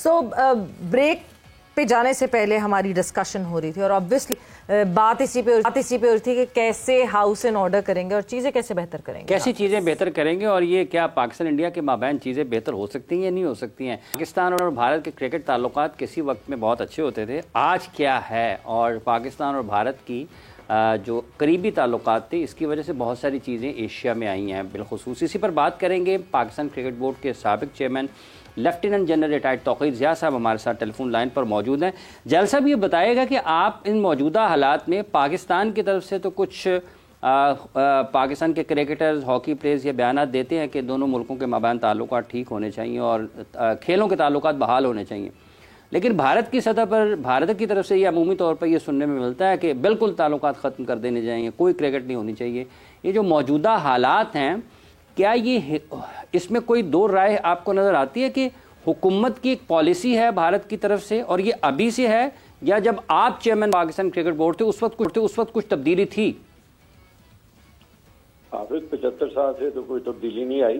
So break पे जाने से पहले हमारी डिस्कशन हो रही थी और ऑब्वियसली बात इसी पे हो रही थी कि कैसे हाउस इन ऑर्डर करेंगे और चीज़ें कैसे बेहतर करेंगे, कैसी चीज़ें बेहतर करेंगे और ये क्या पाकिस्तान इंडिया के माबैन चीज़ें बेहतर हो सकती हैं या नहीं हो सकती हैं। पाकिस्तान और भारत के क्रिकेट ताल्लुकात किसी वक्त में बहुत अच्छे होते थे, आज क्या है, और पाकिस्तान और भारत की जो करीबी ताल्लुकात थे इसकी वजह से बहुत सारी चीज़ें एशिया में आई हैं। बिलखुसूस इसी पर बात करेंगे। पाकिस्तान क्रिकेट बोर्ड के साबिक chairman lieutenant general retired Tauqir Zia साहब हमारे साथ टेलीफोन लाइन पर मौजूद हैं। जैल साहब, ये बताइएगा कि आप इन मौजूदा हालात में पाकिस्तान की तरफ से तो कुछ पाकिस्तान के क्रिकेटर्स, हॉकी प्लेयर्स ये बयान देते हैं कि दोनों मुल्कों के माबैन ताल्लुकात ठीक होने चाहिए और खेलों के ताल्लुकात बहाल होने चाहिए, लेकिन भारत की सतह पर भारत की तरफ से ये अमूमी तौर पर यह सुनने में मिलता है कि बिल्कुल ताल्लुकात ख़त्म कर देने चाहिए, कोई क्रिकेट नहीं होनी चाहिए। ये जो मौजूदा हालात हैं, क्या ये इसमें कोई दो राय आपको नज़र आती है कि हुकूमत की एक पॉलिसी है भारत की तरफ से और ये अभी से है, या जब आप चेयरमैन पाकिस्तान क्रिकेट बोर्ड थे उस वक्त कुछ तब्दीली थी? हाफिज 75 साल से तो कोई तब्दीली नहीं आई।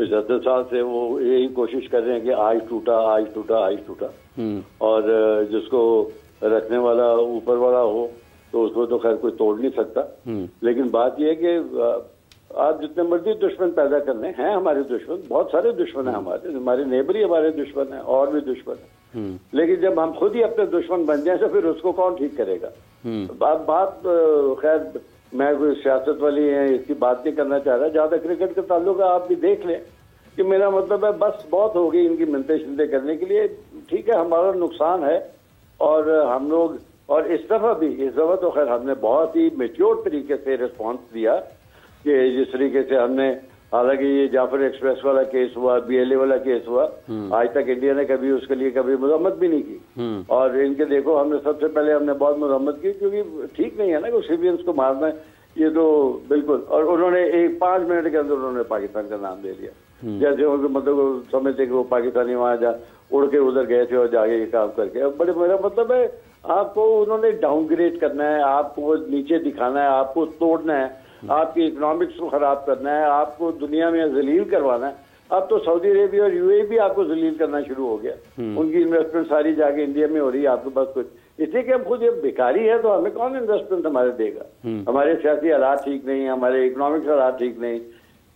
75 साल से वो यही कोशिश कर रहे हैं कि आज टूटा आज टूटा आज टूटा, और जिसको रखने वाला ऊपर वाला हो तो उसको तो खैर कोई तोड़ नहीं सकता। लेकिन बात यह है कि आप जितने मर्जी दुश्मन पैदा कर लें, हैं हमारे दुश्मन, बहुत सारे दुश्मन हैं हमारे नेबर ही हमारे दुश्मन हैं और भी दुश्मन हैं, लेकिन जब हम खुद ही अपने दुश्मन बन जाए तो फिर उसको कौन ठीक करेगा। बात खैर मैं कोई सियासत वाली है इसकी बात नहीं करना चाह रहा। जहाँ तक क्रिकेट का ताल्लुक है, आप भी देख लें कि मेरा मतलब है बस बहुत हो गई इनकी मिन्नतें शिन्नतें करने के लिए। ठीक है, हमारा नुकसान है और हम लोग, और इस दफा तो खैर हमने बहुत ही मेच्योर तरीके से रिस्पॉन्स दिया कि जिस तरीके से हमने, हालांकि ये जाफर एक्सप्रेस वाला केस हुआ, BLA वाला केस हुआ, आज तक इंडिया ने कभी उसके लिए कभी मजम्मत भी नहीं की। और इनके देखो, हमने सबसे पहले हमने बहुत मजम्मत की, क्योंकि ठीक नहीं है ना कि सिविलियंस को मारना, ये तो बिल्कुल। और उन्होंने 5 मिनट के अंदर उन्होंने पाकिस्तान का नाम दे दिया, जैसे उनको मतलब समझते कि वो पाकिस्तानी वहां जा उड़ के उधर गए थे और जाके ये काम करके। अब बड़े मेरा मतलब है, आपको उन्होंने डाउनग्रेड करना है, आपको नीचे दिखाना है, आपको तोड़ना है, आपकी इकोनॉमिक्स को खराब करना है, आपको दुनिया में जलील करवाना है। अब तो सऊदी अरेबिया और UAE भी आपको जलील करना शुरू हो गया। उनकी इन्वेस्टमेंट सारी जाके इंडिया में हो रही है, आपके पास कुछ, इसलिए कि हम खुद ये बेकारी है तो हमें कौन इन्वेस्टमेंट हमारे देगा। हमारे सियासी हालात ठीक नहीं, हमारे इकोनॉमिक्स हालात ठीक नहीं,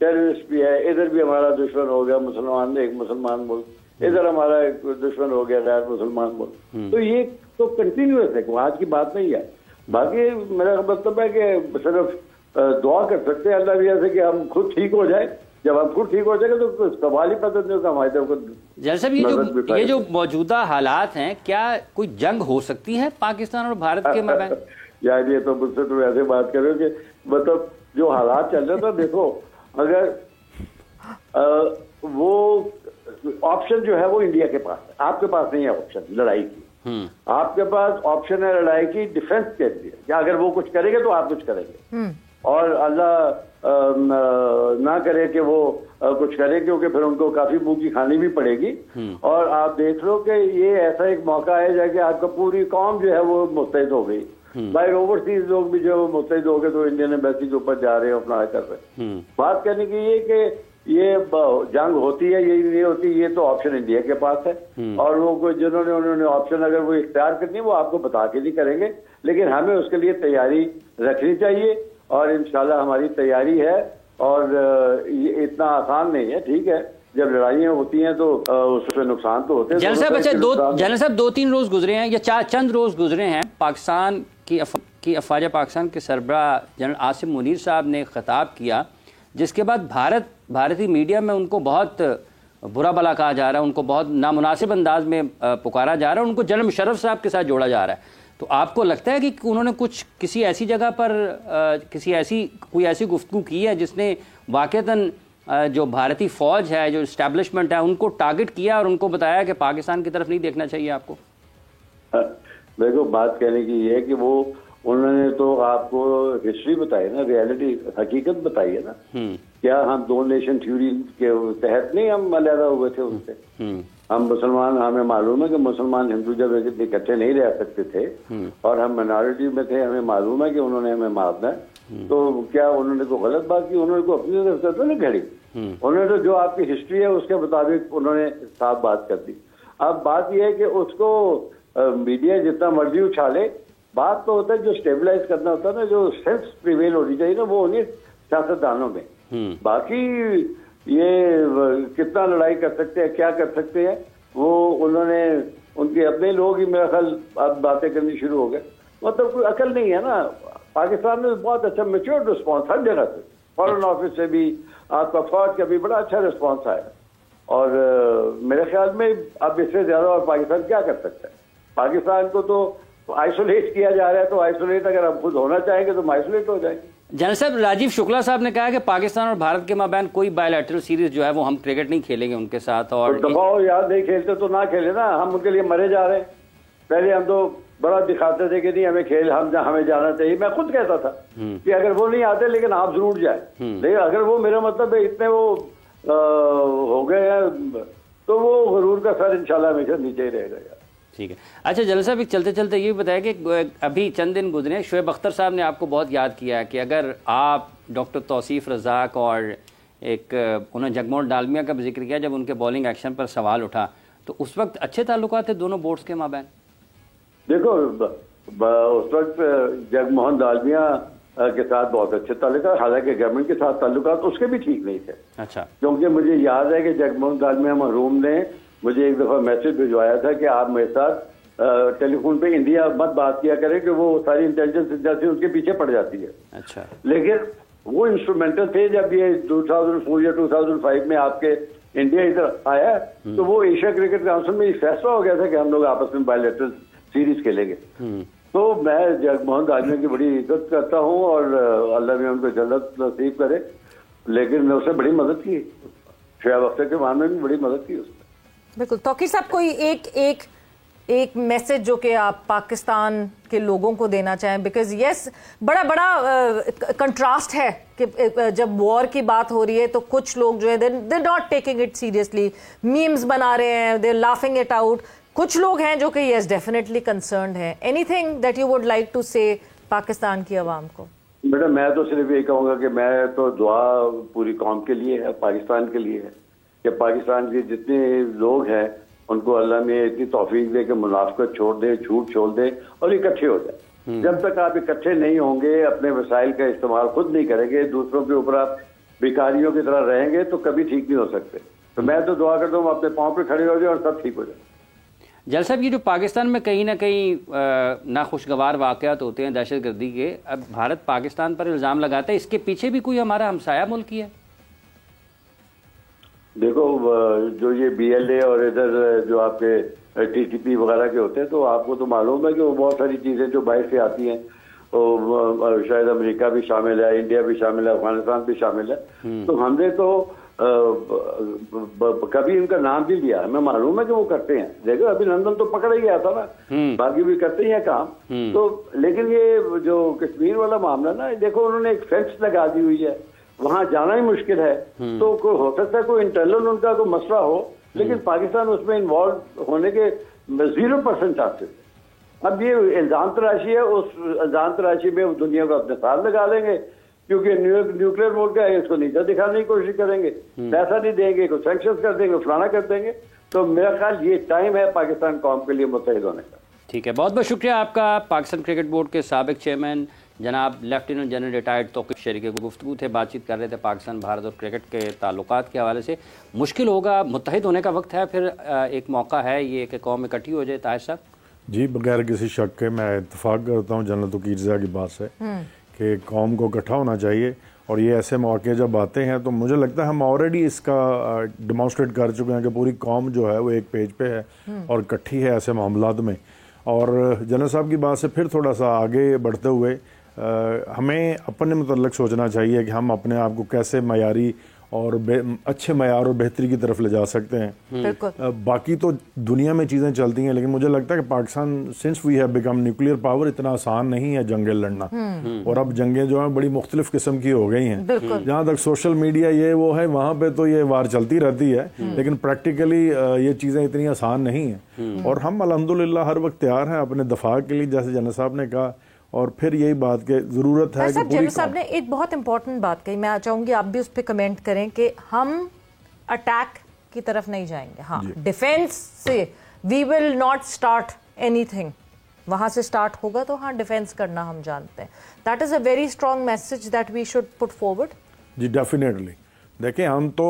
टेररिस्ट भी है, इधर भी हमारा दुश्मन हो गया मुसलमान, एक मुसलमान मुल्क, इधर हमारा एक दुश्मन हो गया गैर मुसलमान मुल्क। तो ये तो कंटिन्यूस है, आज की बात नहीं है। बाकी मेरा मतलब है कि सिर्फ दुआ कर सकते हैं अल्लाह भैया से कि हम खुद ठीक हो जाए। जब हम खुद ठीक हो जाएंगे तो सवाल ही पता नहीं होगा हमारे तरफ। जैसे ये जो मौजूदा हालात हैं, क्या कोई जंग हो सकती है पाकिस्तान और भारत के माबैन? यार ये तो मुझसे तो ऐसे बात कर रहे हो कि मतलब जो हालात चल रहे थे, देखो अगर वो ऑप्शन जो है वो इंडिया के पास है, आपके पास नहीं है ऑप्शन लड़ाई की। आपके पास ऑप्शन है लड़ाई की डिफेंस के लिए, क्या अगर वो कुछ करेंगे तो आप कुछ करेंगे, और अल्लाह ना करे कि वो कुछ करे, क्योंकि फिर उनको काफी मुंह की खानी भी पड़ेगी। और आप देख लो कि ये ऐसा एक मौका है जाके आपका पूरी कौम जो है वो मुस्तैद हो गई। भाई ओवरसीज लोग भी जो है वो मुस्तैद हो गए, तो इंडियन एम्बेसी के ऊपर जा रहे हैं, अपना कर रहे हैं। बात करने की ये कि ये जंग होती है, यही नहीं होती, ये तो ऑप्शन इंडिया के पास है। और वो कोई जिन्होंने उन्होंने ऑप्शन अगर वो इख्तियार करनी है वो आपको बता के नहीं करेंगे, लेकिन हमें उसके लिए तैयारी रखनी चाहिए और इंशाल्लाह हमारी तैयारी है। और ये इतना आसान नहीं है, ठीक है, जब लड़ाइयाँ होती हैं तो उससे नुकसान तो होते हैं। जनरल साहब 2-3 रोज गुजरे हैं या चंद रोज गुजरे हैं, पाकिस्तान की अफवाज पाकिस्तान के सरबराह जनरल आसिम मुनीर साहब ने खिताब किया, जिसके बाद भारतीय मीडिया में उनको बहुत बुरा भला कहा जा रहा है, उनको बहुत नामुनासिब अंदाज में पुकारा जा रहा है, उनको जनरल मुशर्रफ साहब के साथ जोड़ा जा रहा है। तो आपको लगता है कि उन्होंने किसी ऐसी जगह पर कोई ऐसी गुफ्तगू की है जिसने वाकईतन जो भारतीय फौज है, जो इस्टेब्लिशमेंट है, उनको टारगेट किया और उनको बताया कि पाकिस्तान की तरफ नहीं देखना चाहिए आपको? देखो, बात कहने की ये है कि वो उन्होंने तो आपको हिस्ट्री बताई ना, रियलिटी हकीकत बताई है ना। क्या हम 2 नेशन थ्योरी के तहत नहीं हम अलहदा हुए थे उनसे? हम मुसलमान, हमें मालूम है कि मुसलमान हिंदू जब इकट्ठे नहीं रह सकते थे और हम माइनॉरिटी में थे, हमें मालूम है कि उन्होंने हमें मारना है। तो क्या उन्होंने को गलत बात की? उन्होंने को अपनी तरफ से तो नहीं घड़ी, उन्होंने तो जो आपकी हिस्ट्री है उसके मुताबिक उन्होंने साफ बात कर दी। अब बात यह है कि उसको मीडिया जितना मर्जी उछाले, बात तो होता है जो स्टेबलाइज करना होता है ना, जो सेंस प्रिवेल होनी चाहिए ना, वो होनी सियासतदानों में। बाकी ये कितना लड़ाई कर सकते हैं, क्या कर सकते हैं, वो उन्होंने उनके अपने लोग ही मेरा ख्याल अब बातें करनी शुरू हो गए। मतलब कोई अकल नहीं है ना। पाकिस्तान में बहुत अच्छा मैच्योर रिस्पॉन्स हर जगह से, फॉरेन ऑफिस से भी, आपका फौज का भी बड़ा अच्छा रिस्पॉन्स आया। और मेरे ख्याल में अब इससे ज्यादा और पाकिस्तान क्या कर सकता है। पाकिस्तान को तो आइसोलेट किया जा रहा है, तो आइसोलेट अगर हम खुद होना चाहेंगे तो हम आइसोलेट हो जाएंगे। जनरल साहब, राजीव शुक्ला साहब ने कहा कि पाकिस्तान और भारत के माबैन कोई बायलैटरल सीरीज जो है वो हम क्रिकेट नहीं खेलेंगे उनके साथ। और दबाओ यार, नहीं खेलते तो ना खेले ना, हम उनके लिए मरे जा रहे हैं। पहले हम तो बड़ा दिखाते थे कि नहीं हमें खेल, हमें जाना चाहिए। मैं खुद कहता था कि अगर वो नहीं आते लेकिन आप जरूर जाए। लेकिन अगर वो, मेरा मतलब है इतने वो हो गए हैं तो वो गरूर का सर इंशाल्लाह हमेशा नीचे ही रहेगा यार। ठीक है। अच्छा जनरल साहब, एक चलते चलते ये बताया कि अभी चंद दिन गुजरे, शोएब अख्तर साहब ने आपको बहुत याद किया है कि अगर आप डॉक्टर तौसीफ रज़ाक और एक उन्होंने जगमोहन डालमिया का भी जिक्र किया जब उनके बॉलिंग एक्शन पर सवाल उठा, तो उस वक्त अच्छे ताल्लुकात थे दोनों बोर्ड्स के माबैन? देखो उस वक्त जगमोहन डालमिया के साथ बहुत अच्छे ताल्लुकात, हालांकि गवर्नमेंट के साथ ताल्लुकात उसके भी ठीक नहीं थे। अच्छा। क्योंकि मुझे याद है कि जगमोहन डालमिया मरहूम ने मुझे एक दफा मैसेज भिजवाया था कि आप मेरे साथ टेलीफोन पे इंडिया मत बात किया करें कि वो सारी इंटेलिजेंस एजेंसी उसके पीछे पड़ जाती है। अच्छा। लेकिन वो इंस्ट्रूमेंटल थे जब ये 2004 या 2005 में आपके इंडिया इधर आया, तो वो एशिया क्रिकेट काउंसिल में एक फैसला हो गया था कि हम लोग आपस में बायलैटरल सीरीज खेलेंगे। तो मैं जगमोहन डालमिया की बड़ी इज्जत करता हूँ और अल्लाह में उनको जन्नत नसीब करे, लेकिन मैं उसने बड़ी मदद की, शोएब अख्तर के मामले में बड़ी मदद की उसने। बिल्कुल। तौकीर साहब, कोई एक मैसेज जो कि आप पाकिस्तान के लोगों को देना चाहें, बिकॉज यस बड़ा कंट्रास्ट है कि जब वॉर की बात हो रही है तो कुछ लोग जो है they not taking it seriously, memes बना रहे हैं, दे लाफिंग इट आउट। कुछ लोग हैं जो कि यस डेफिनेटली कंसर्न्ड हैं। Anything that you would like to say Pakistan की आवाम को? बेटा मैं तो सिर्फ यही कहूंगा कि मैं तो दुआ पूरी कौम के लिए है, पाकिस्तान के लिए है कि पाकिस्तान के जितने लोग हैं उनको अल्लाह में इतनी तौफीक दे कि मुनाफिकत छोड़ दे, झूठ छोड़ दे और इकट्ठे हो जाए। जब तक आप इकट्ठे नहीं होंगे, अपने वसाइल का इस्तेमाल खुद नहीं करेंगे, दूसरों के ऊपर आप भिखारियों की तरह रहेंगे, तो कभी ठीक नहीं हो सकते। तो मैं तो दुआ करता हूँ अपने पाँव पे खड़े हो जाए और सब ठीक हो जाए। जल साहब, ये जो पाकिस्तान में कहीं ना कहीं नाखुशगवार वाक़यात होते हैं दहशतगर्दी के, अब भारत पाकिस्तान पर इल्ज़ाम लगाता है, इसके पीछे भी कोई हमारा हमसाया मुल्क ही है? देखो जो ये BLA और इधर जो आपके TTP वगैरह के होते हैं, तो आपको तो मालूम है कि वो बहुत सारी चीजें जो बाहर से आती हैं, तो शायद अमेरिका भी शामिल है, इंडिया भी शामिल है, अफगानिस्तान भी शामिल है। तो हमने तो कभी इनका नाम भी लिया, हमें मालूम है कि वो करते हैं। देखो अभिनंदन तो पकड़ा ही गया था ना, बाकी भी करते ही है काम। तो लेकिन ये जो कश्मीर वाला मामला ना, देखो उन्होंने एक फेंस लगा दी हुई है, वहां जाना ही मुश्किल है। तो हो सकता है कोई इंटरनल उनका कोई मसला हो, लेकिन पाकिस्तान उसमें इन्वॉल्व होने के 0% चांसेस है। अब ये इल्जाम तराशी है, उस इल्जाम तराशी में दुनिया को अपने साथ लगा लेंगे, क्योंकि न्यूक्लियर मुल्क है, इसको नीचा दिखाने की कोशिश करेंगे, पैसा नहीं देंगे, कुछ सैंक्शंस कर देंगे, फलाना कर देंगे। तो मेरा ख्याल ये टाइम है पाकिस्तान कौम के लिए मुत्तहिद होने का। ठीक है, बहुत बहुत शुक्रिया आपका। पाकिस्तान क्रिकेट बोर्ड के साबिक चेयरमैन जनाब लेफ्टिनेंट जनरल रिटायर्ड तौकीर शरीक गुफ्तगू थे, बातचीत कर रहे थे पाकिस्तान भारत और क्रिकेट के ताल्लुकात के हवाले से। मुश्किल होगा, मुत्तहिद होने का वक्त है, फिर एक मौका है ये कि कौम इकट्ठी हो जाए। ताहिर साहब जी, बगैर किसी शक के मैं इत्तफाक करता हूँ जनरल तौकीर ज़ा की बात से कि कौम को इकट्ठा होना चाहिए। और ये ऐसे मौके जब आते हैं तो मुझे लगता है हम ऑलरेडी इसका डिमॉन्स्ट्रेट कर चुके हैं कि पूरी कौम जो है वो एक पेज पे है और इकट्ठी है ऐसे मामलात में। और जनरल साहब की बात से फिर थोड़ा सा आगे बढ़ते हुए हमें अपने मुतल्लिक सोचना चाहिए कि हम अपने आप को कैसे मयारी और अच्छे मयार और बेहतरी की तरफ ले जा सकते हैं। बाकी तो दुनिया में चीज़ें चलती हैं, लेकिन मुझे लगता है कि Pakistan since we have become nuclear power इतना आसान नहीं है जंगें लड़ना। और अब जंगें जो हैं बड़ी मुख्तलिफ किस्म की हो गई हैं। जहाँ तक सोशल मीडिया ये वो है, वहाँ पे तो ये वार चलती रहती है, लेकिन प्रैक्टिकली ये चीज़ें इतनी आसान नहीं हैं। और हम अल्हम्दुलिल्लाह हर वक्त तैयार हैं अपने दफा के लिए, जैसे जनरल साहब ने कहा। और फिर यही बात के जरूरत है कि जनरल साहब ने एक बहुत इंपॉर्टेंट बात कही, मैं चाहूंगी आप भी उस पर कमेंट करें कि हम अटैक की तरफ नहीं जाएंगे। हाँ, डिफेंस से we will not start anything, वहां से स्टार्ट होगा तो हाँ डिफेंस करना हम जानते हैं। That is a very strong message that we should put forward. जी डेफिनेटली, देखिए हम तो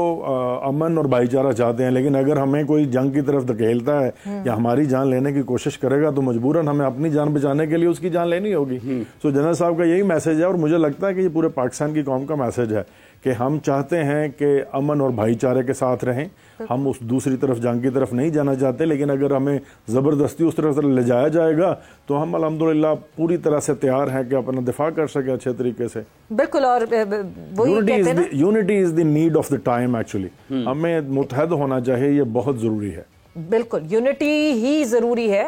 अमन और भाईचारा चाहते हैं, लेकिन अगर हमें कोई जंग की तरफ धकेलता है या हमारी जान लेने की कोशिश करेगा तो मजबूरन हमें अपनी जान बचाने के लिए उसकी जान लेनी होगी। सो जनरल साहब का यही मैसेज है और मुझे लगता है कि ये पूरे पाकिस्तान की कौम का मैसेज है कि हम चाहते हैं कि अमन और भाईचारे के साथ रहें, हम उस दूसरी तरफ जंग की तरफ नहीं जाना चाहते, लेकिन अगर हमें ज़बरदस्ती उस तरफ ले जाया जाएगा तो हम अल्हम्दुलिल्लाह पूरी तरह से तैयार हैं कि अपना दिफा कर सकें अच्छे तरीके से। बिल्कुल, और unity is the need of the time actually, हमें मुत्तहद होना चाहिए, ये बहुत ज़रूरी है। बिल्कुल यूनिटी ही ज़रूरी है।